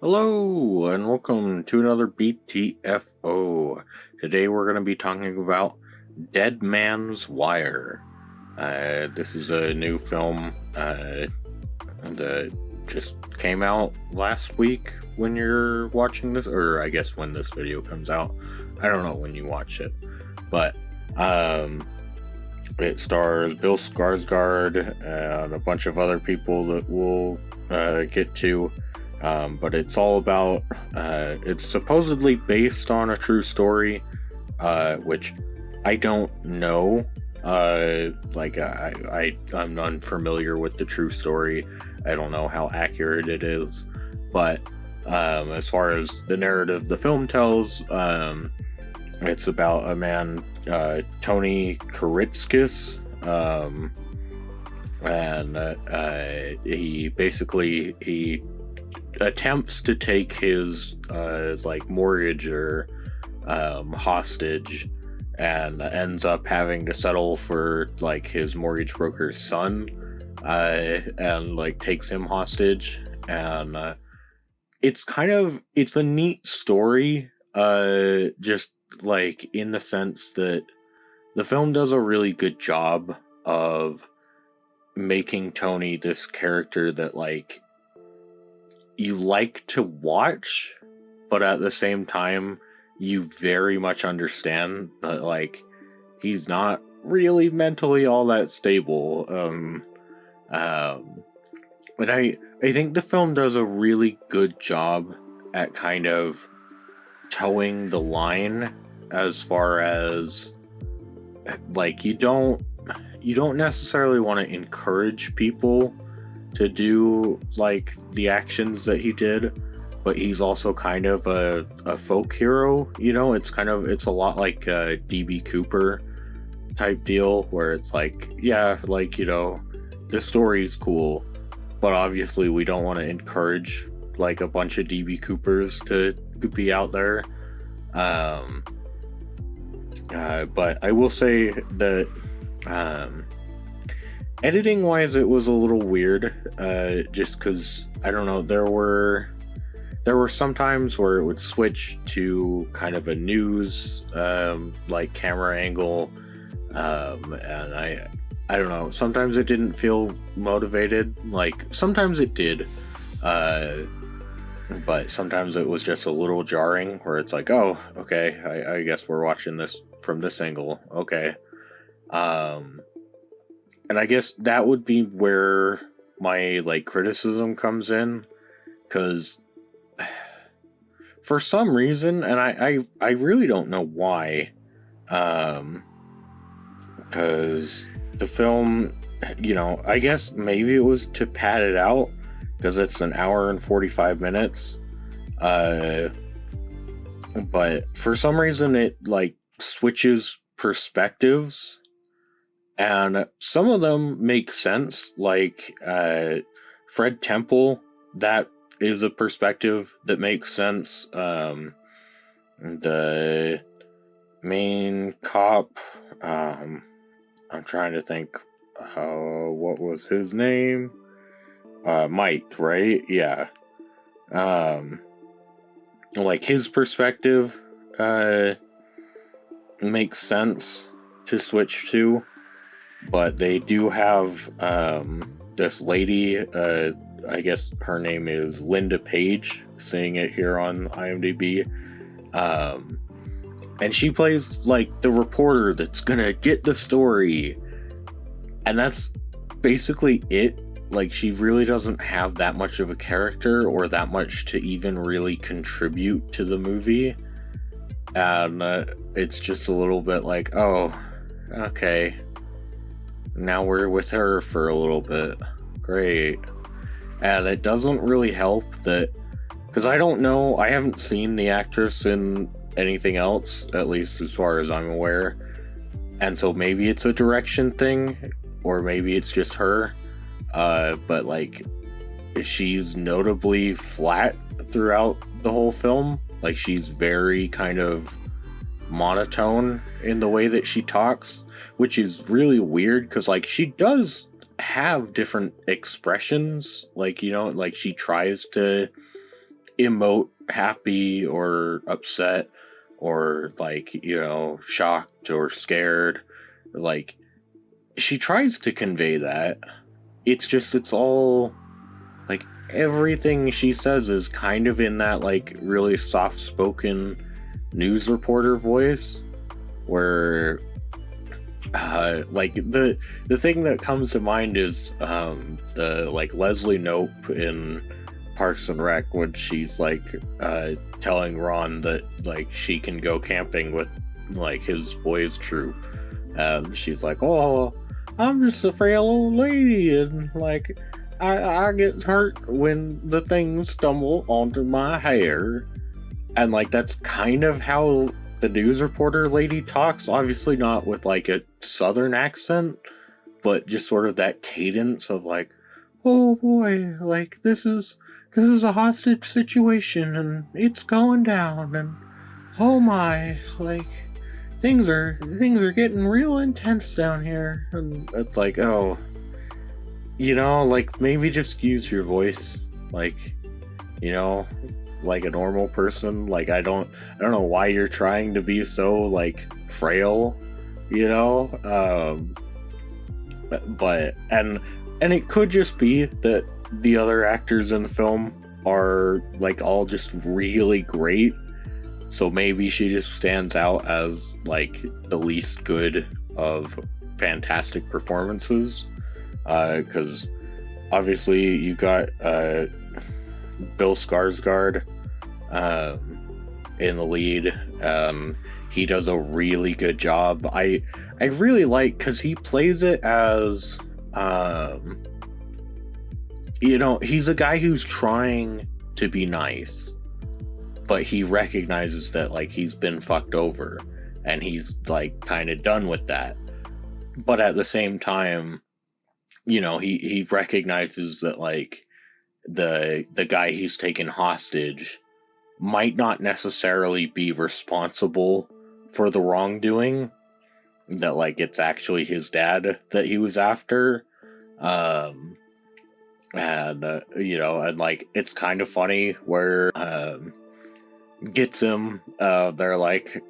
Hello, and welcome to another BTFO. Today we're going to be talking about Dead Man's Wire. This is a new film that just came out last week when you're watching this, or I guess when this video comes out. I don't know when you watch it, but it stars Bill Skarsgård and a bunch of other people that we'll get to. But it's all about, it's supposedly based on a true story, which I don't know. I'm unfamiliar with the true story. I don't know how accurate it is. But as far as the narrative the film tells, it's about a man, Tony Karitskis, and he attempts to take his mortgager hostage, and ends up having to settle for his mortgage broker's son, and takes him hostage. And it's a neat story, just in the sense that the film does a really good job of making Tony this character that you like to watch, but at the same time you very much understand that he's not really mentally all that stable. But I think the film does a really good job at kind of towing the line, as far as you don't necessarily want to encourage people to do the actions that he did, but he's also kind of a folk hero. It's a lot like a DB Cooper type deal, where it's this story's cool, but obviously we don't want to encourage a bunch of DB Coopers to be out there. But I will say that editing wise, it was a little weird, just because, I don't know, there were some times where it would switch to kind of a news camera angle, and I don't know, sometimes it didn't feel motivated. Sometimes it did, but sometimes it was just a little jarring, where it's oh, okay, I guess we're watching this from this angle, okay. And I guess that would be where my criticism comes in, because for some reason, and I really don't know why, because the film, I guess maybe it was to pad it out, because it's an hour and 45 minutes, but for some reason it switches perspectives. And some of them make sense, Fred Temple, that is a perspective that makes sense. The main cop, I'm trying to think, what was his name? Mike, right? Yeah. His perspective makes sense to switch to. But they do have this lady, I guess her name is Linda Page, seeing it here on IMDb. And she plays the reporter that's gonna get the story. And that's basically it. She really doesn't have that much of a character, or that much to even really contribute to the movie. And it's just a little bit oh, okay. Now we're with her for a little bit. Great. And it doesn't really help that, because I don't know, I haven't seen the actress in anything else, at least as far as I'm aware. And so maybe it's a direction thing, or maybe it's just her. But she's notably flat throughout the whole film. She's very kind of monotone in the way that she talks, which is really weird, because she does have different expressions, she tries to emote happy or upset or like, shocked or scared. Like, she tries to convey that. It's all like everything she says is kind of in that like really soft spoken news reporter voice where like the thing that comes to mind is the like Leslie Knope in Parks and Rec when she's like telling Ron that like she can go camping with like his boys troop, and she's like, oh, I'm just a frail old lady, and like I get hurt when the things stumble onto my hair. And like that's kind of how the news reporter lady talks, obviously not with like a southern accent, but just sort of that cadence of like, oh boy, like this is a hostage situation and it's going down, and oh my, like things are getting real intense down here. And it's like, oh, like maybe just use your voice like, like a normal person. Like I don't know why you're trying to be so like frail, but and it could just be that the other actors in the film are like all just really great, so maybe she just stands out as like the least good of fantastic performances, because obviously you've got Bill Skarsgård in the lead. He does a really good job. I really like, because he plays it as he's a guy who's trying to be nice, but he recognizes that like he's been fucked over and he's like kind of done with that. But at the same time, he recognizes that like the guy he's taken hostage might not necessarily be responsible for the wrongdoing, that like it's actually his dad that he was after. And and like it's kind of funny where gets him, they're like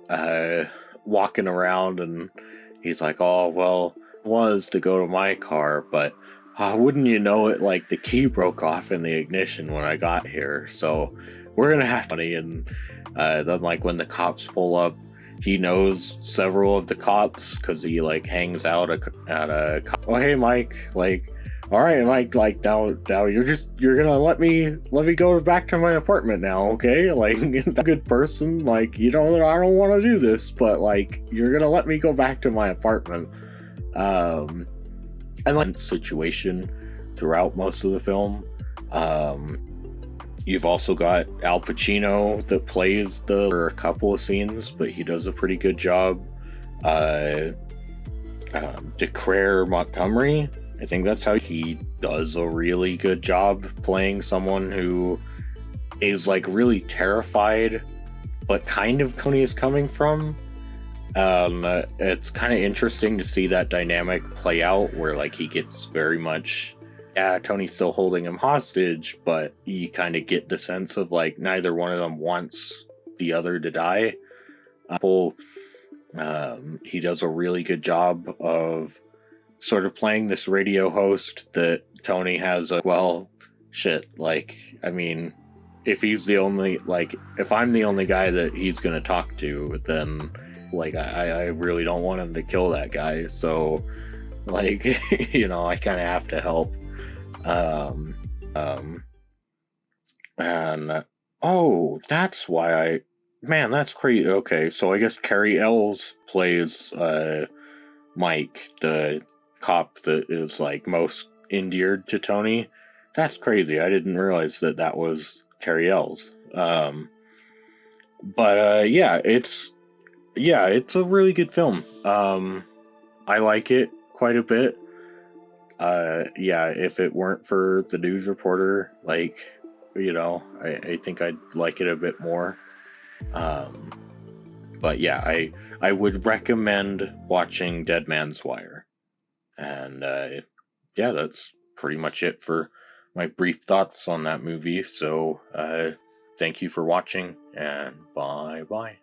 walking around and he's like, oh well, was to go to my car, but wouldn't you know it, like the key broke off in the ignition when I got here, so we're gonna have money. And then like when the cops pull up, he knows several of the cops because he like hangs out at a oh hey Mike, like all right Mike, like now you're gonna let me go back to my apartment now, okay? Like a good person, like I don't want to do this, but like you're gonna let me go back to my apartment. And like situation throughout most of the film. You've also got Al Pacino that plays for a couple of scenes, but he does a pretty good job. DeCrare Montgomery, I think that's how he does a really good job playing someone who is like really terrified, but kind of Tony is coming from. It's kind of interesting to see that dynamic play out where like he gets very much, Tony's still holding him hostage, but you kind of get the sense of like neither one of them wants the other to die. He does a really good job of sort of playing this radio host that Tony has like, I mean, if he's the only, like, if I'm the only guy that he's gonna talk to, then like I really don't want him to kill that guy, so like I kind of have to help. And that's why that's crazy. Okay, so I guess Carrie Ells plays Mike, the cop that is like most endeared to Tony. That's crazy. I didn't realize that was Carrie Ells. It's a really good film. I like it quite a bit. If it weren't for the news reporter, like, I think I'd like it a bit more. But yeah, I would recommend watching Dead Man's Wire. And that's pretty much it for my brief thoughts on that movie. So thank you for watching, and bye bye.